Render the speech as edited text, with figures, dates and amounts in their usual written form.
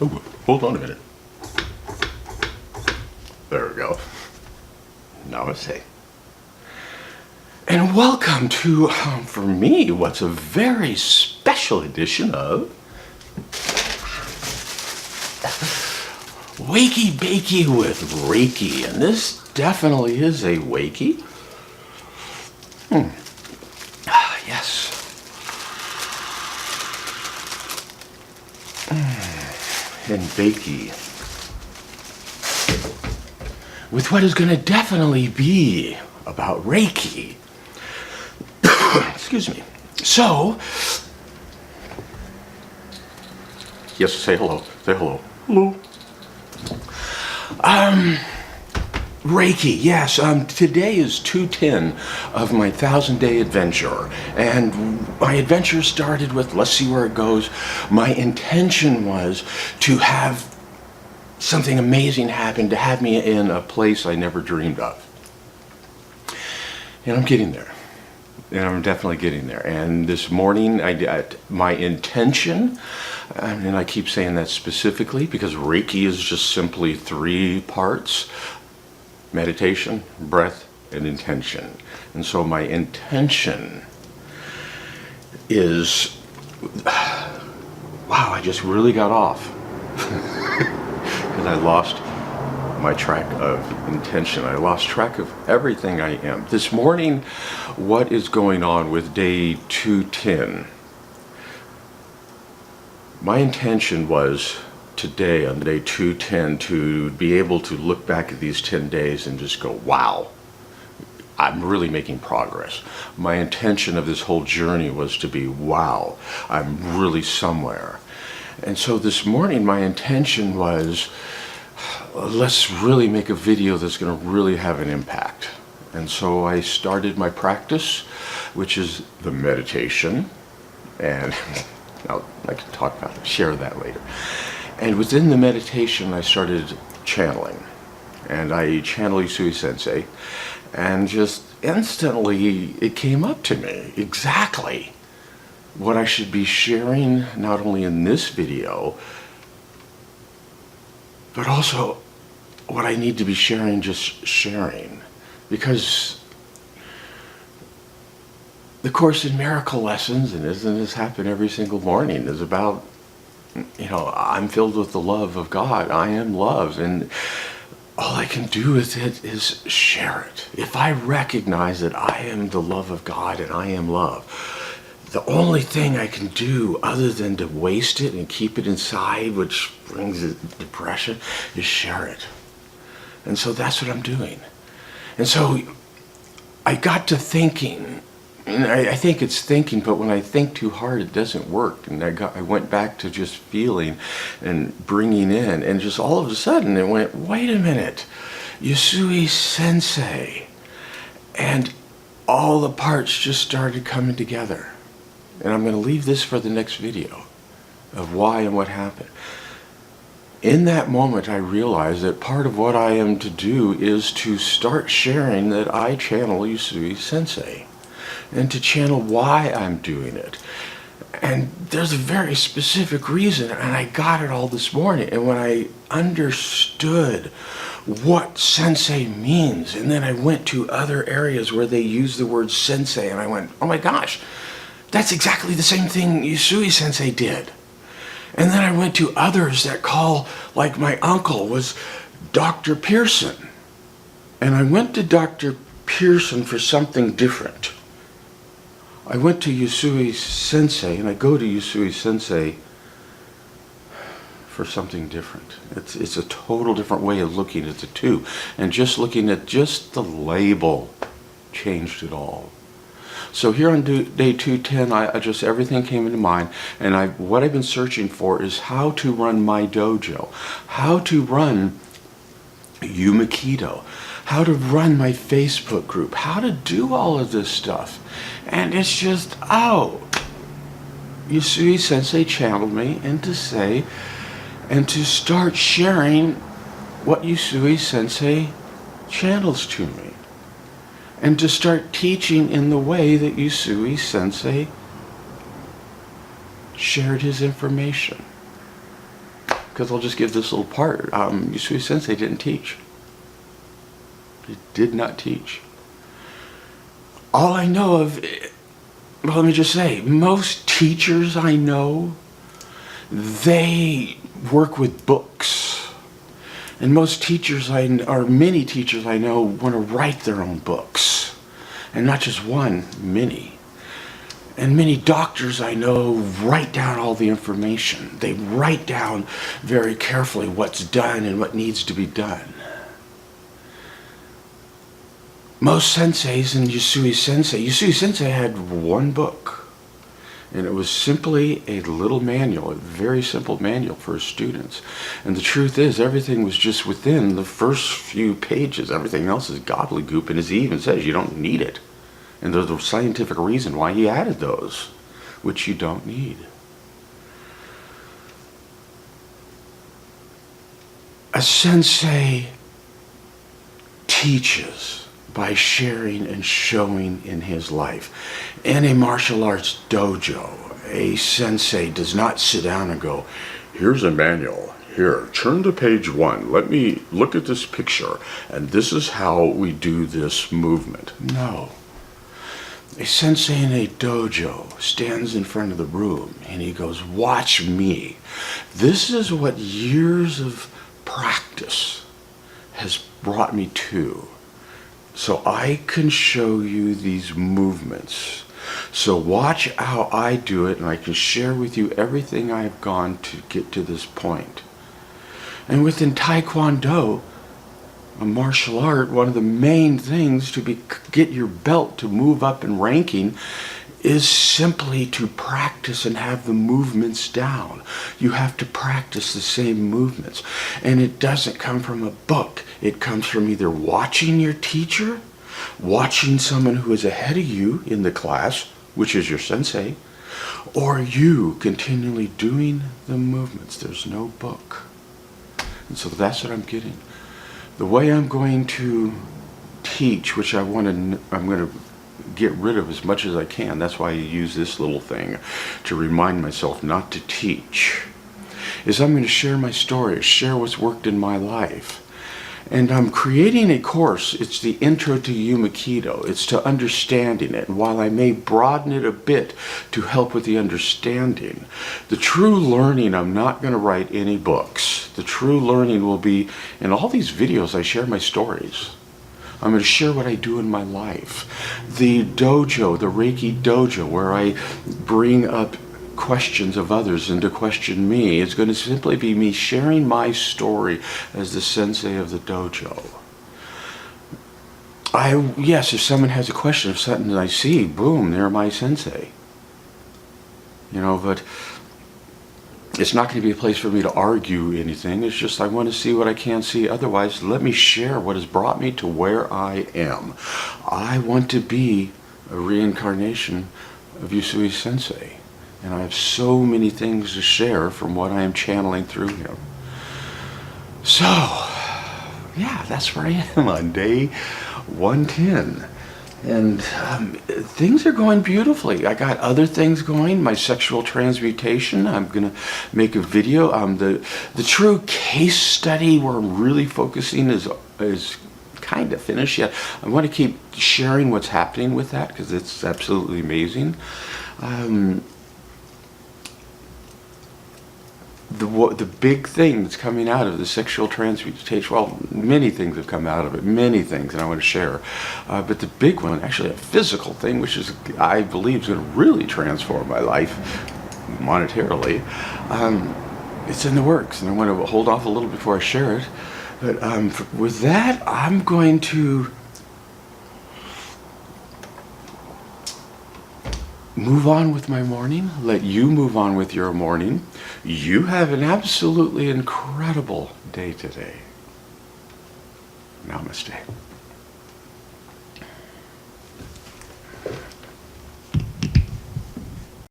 Oh, hold on a minute. There we go. Namaste. And welcome to, for me, what's a very special edition of Wakey Bakey with Reiki. And this definitely is a Wakey. Yes. And Bakey. With what is going to definitely be about Reiki. Excuse me. So, yes, say hello. Say hello. Hello. Reiki, yes. Today is 210 of my 1,000-day adventure. And my adventure started with, let's see where it goes. My intention was to have something amazing happen, to have me in a place I never dreamed of. And I'm getting there. And I'm definitely getting there. And this morning, my intention, and I keep saying that specifically because Reiki is just simply 3 parts: meditation, breath, and intention. And so my intention is, wow, I just really got off. Because I lost my track of intention. I lost track of everything I am. This morning, what is going on with day 210? My intention was today, on day 210, to be able to look back at these 10 days and just go, wow, I'm really making progress. My intention of this whole journey was to be, wow, I'm really somewhere. And so this morning, my intention was, let's really make a video that's going to really have an impact. And so I started my practice, which is the meditation. And I can share that later. And within the meditation, I started channeling. And I channeled Usui Sensei. And just instantly, it came up to me exactly what I should be sharing, not only in this video, but also what I need to be sharing, just sharing. Because the Course in Miracle lessons, and doesn't this happen every single morning, is about, I'm filled with the love of God. I am love. And all I can do with it is share it. If I recognize that I am the love of God and I am love, the only thing I can do other than to waste it and keep it inside, which brings depression, is share it. And so that's what I'm doing. And so I got to thinking, and I think it's thinking, but when I think too hard, it doesn't work. And I went back to just feeling and bringing in, and just all of a sudden it went, wait a minute, Usui Sensei. And all the parts just started coming together. And I'm going to leave this for the next video of why and what happened. In that moment, I realized that part of what I am to do is to start sharing that I channel Usui Sensei, and to channel why I'm doing it. And there's a very specific reason, and I got it all this morning. And when I understood what sensei means, and then I went to other areas where they use the word sensei, and I went, oh my gosh, that's exactly the same thing Usui Sensei did. And then I went to others that call, like my uncle was Dr. Pearson. And I went to Dr. Pearson for something different. I went to Usui Sensei, and I go to Usui Sensei for something different. It's a total different way of looking at the two. And just looking at just the label changed it all. So here on day 210, I just, everything came into mind, and what I've been searching for is how to run my dojo, how to run Yumakido, how to run my Facebook group, how to do all of this stuff. And it's just, Usui Sensei channeled me and to say, and to start sharing what Usui Sensei channels to me. And to start teaching in the way that Usui Sensei shared his information. because I'll just give this little part. Usui Sensei didn't teach. He did not teach. All I know of, well, let me just say, most teachers I know, they work with books. And most teachers, or many teachers I know, want to write their own books. And not just one, many. And many doctors I know write down all the information. They write down very carefully what's done and what needs to be done. Most senseis and Usui Sensei had one book. And it was simply a little manual, a very simple manual for his students. And the truth is, everything was just within the first few pages. Everything else is gobbledygook, and as he even says, you don't need it. And there's a scientific reason why he added those, which you don't need. A sensei teaches by sharing and showing in his life. In a martial arts dojo, a sensei does not sit down and go, here's a manual. Here, turn to page 1. Let me look at this picture, and this is how we do this movement. No. A sensei in a dojo stands in front of the room and he goes, watch me. This is what years of practice has brought me to. So I can show you these movements. So watch how I do it, and I can share with you everything I've gone to get to this point. And within Taekwondo, a martial art, one of the main things to get your belt to move up in ranking is simply to practice and have the movements down. You have to practice the same movements. And it doesn't come from a book. It comes from either watching your teacher, watching someone who is ahead of you in the class, which is your sensei, or you continually doing the movements. There's no book. And so that's what I'm getting. The way I'm going to teach, which I'm going to get rid of as much as I can. That's why I use this little thing to remind myself not to teach. Is I'm going to share my story, share what's worked in my life. And I'm creating a course. It's the Intro to Yumakido. It's to understanding it. And while I may broaden it a bit to help with the understanding, the true learning, I'm not going to write any books. The true learning will be, in all these videos, I share my stories. I'm going to share what I do in my life. The dojo, the Reiki dojo, where I bring up questions of others and to question me, is going to simply be me sharing my story as the sensei of the dojo. Yes, if someone has a question of something that I see, boom, they're my sensei. But it's not going to be a place for me to argue anything. It's just I want to see what I can't see. Otherwise, let me share what has brought me to where I am. I want to be a reincarnation of Usui Sensei. And I have so many things to share from what I am channeling through him. So, yeah, that's where I am on day 110. And things are going beautifully. I got other things going. My sexual transmutation, I'm going to make a video. The true case study where I'm really focusing is kind of finished yet. I want to keep sharing what's happening with that because it's absolutely amazing. The big thing that's coming out of the sexual transmutation, well, many things have come out of it, many things, and I want to share. But the big one, actually a physical thing, which is, I believe, is going to really transform my life monetarily, it's in the works, and I want to hold off a little before I share it. But with that, I'm going to move on with my morning, let you move on with your morning. You have an absolutely incredible day today. Namaste.